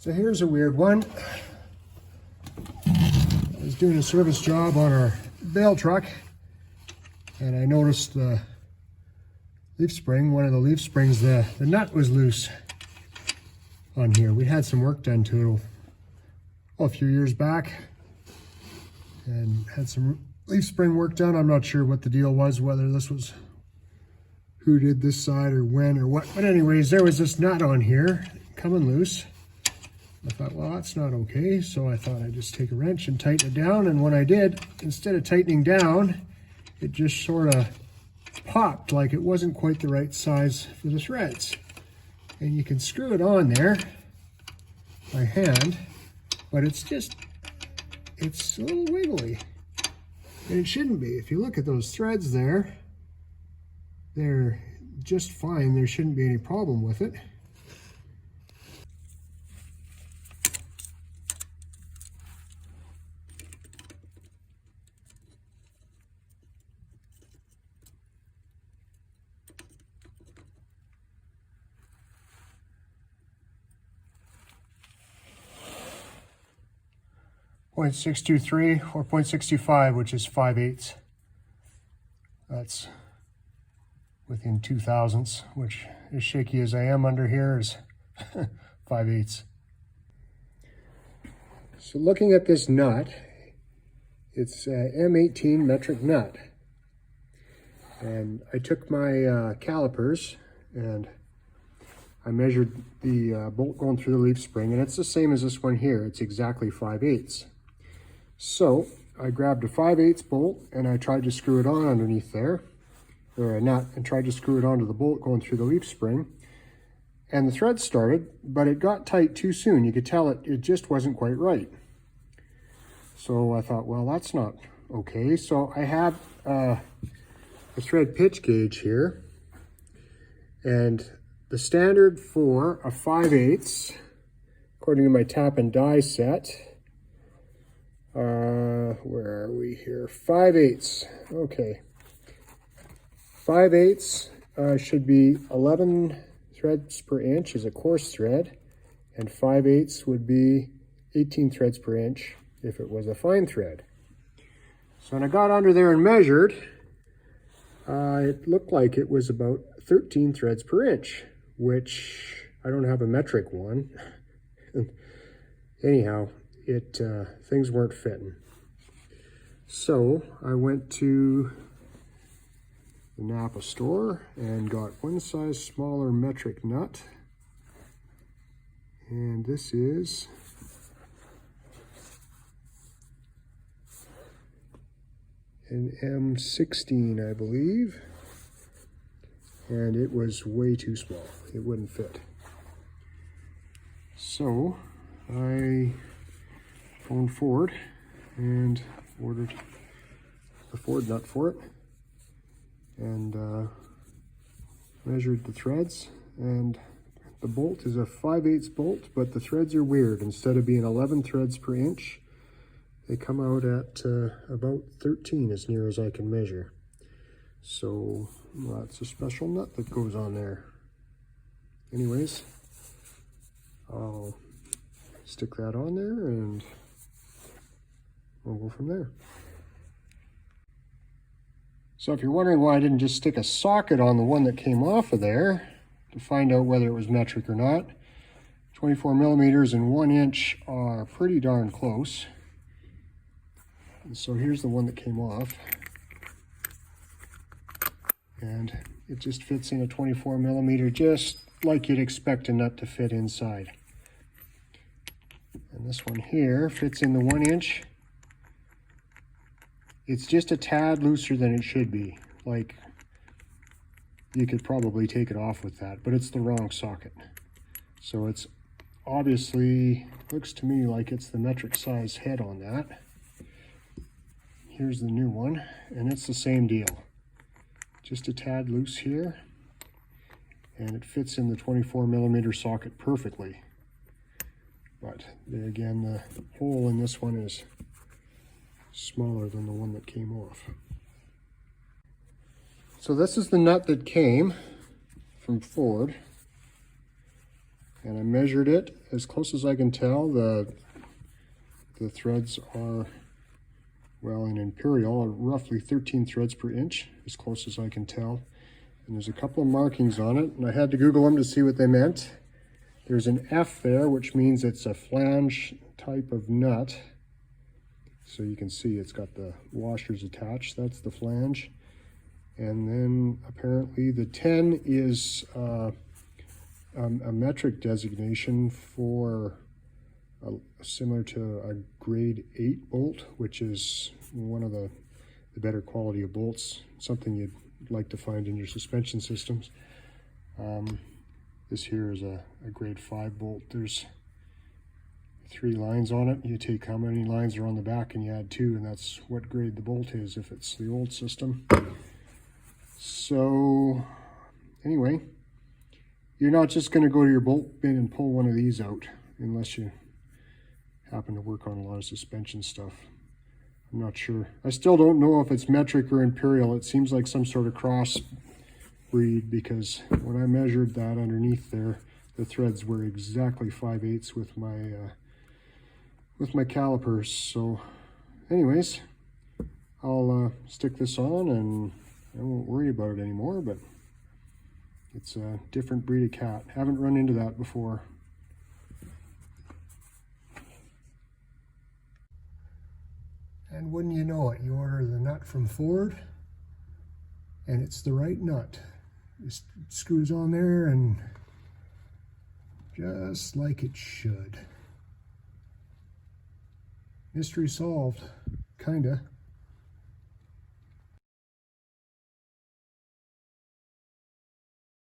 So here's a weird one. I was doing a service job on our bale truck and I noticed the leaf spring, one of the leaf springs, the nut was loose on here. We had some work done to it a few years back and had some leaf spring work done. I'm not sure what the deal was, whether this was who did this side or when or what. But anyways, there was this nut on here coming loose. I thought, well, that's not okay. So I thought I'd just take a wrench and tighten it down. And when I did, instead of tightening down, it just sort of popped like it wasn't quite the right size for the threads. And you can screw it on there by hand, but it's a little wiggly. And it shouldn't be. If you look at those threads there, they're just fine. There shouldn't be any problem with it. .623 or .625, which is 5/8. That's within 2 thousandths, which, as shaky as I am under here, is 5/8. So looking at this nut, it's a M18 metric nut. And I took my calipers and I measured the bolt going through the leaf spring, and it's the same as this one here. It's exactly 5/8. So I grabbed a 5/8 bolt and I tried to screw it on underneath there, or a nut, and tried to screw it onto the bolt going through the leaf spring. And the thread started, but it got tight too soon. You could tell it just wasn't quite right. So I thought, well, that's not okay. So I have a thread pitch gauge here, and the standard for a 5/8, according to my tap and die set, where are we here? 5/8. Okay. 5/8 should be 11 threads per inch is a coarse thread, and 5/8 would be 18 threads per inch if it was a fine thread. So when I got under there and measured, it looked like it was about 13 threads per inch, which I don't have a metric one. Anyhow, things weren't fitting. So I went to the Napa store and got one size smaller metric nut. And this is an M16, I believe. And it was way too small. It wouldn't fit. So I phoned Ford and ordered the Ford nut for it, and measured the threads, and the bolt is a 5/8 bolt, but the threads are weird. Instead of being 11 threads per inch, they come out at about 13 as near as I can measure. So that's a special nut that goes on there. Anyways, I'll stick that on there and we'll go from there. So if you're wondering why I didn't just stick a socket on the one that came off of there to find out whether it was metric or not, 24 millimeters and 1 inch are pretty darn close. And so here's the one that came off. And it just fits in a 24 millimeter, just like you'd expect a nut to fit inside. And this one here fits in the 1 inch. It's just a tad looser than it should be. Like, you could probably take it off with that, but it's the wrong socket. So it's obviously, looks to me like it's the metric size head on that. Here's the new one, and it's the same deal. Just a tad loose here, and it fits in the 24 millimeter socket perfectly. But there again, the hole in this one is smaller than the one that came off. So this is the nut that came from Ford. and I measured it as close as I can tell. The threads are, well, in imperial, are roughly 13 threads per inch, as close as I can tell. And there's a couple of markings on it, and I had to Google them to see what they meant. There's an F there, which means it's a flange type of nut. So you can see it's got the washers attached. That's the flange. And then apparently the 10 is a metric designation for similar to a grade 8 bolt, which is one of the better quality of bolts, something you'd like to find in your suspension systems. This here is a grade 5 bolt. There's 3 lines on it. You take how many lines are on the back and you add 2, and that's what grade the bolt is if it's the old system. So anyway, you're not just going to go to your bolt bin and pull one of these out unless you happen to work on a lot of suspension stuff. I'm not sure. I still don't know if it's metric or imperial. It seems like some sort of cross breed, because when I measured that underneath there, the threads were exactly 5/8 with my calipers. So anyways, I'll stick this on and I won't worry about it anymore, but it's a different breed of cat. Haven't run into that before. And wouldn't you know it, you order the nut from Ford and it's the right nut. Just screws on there and just like it should. Mystery solved, kinda.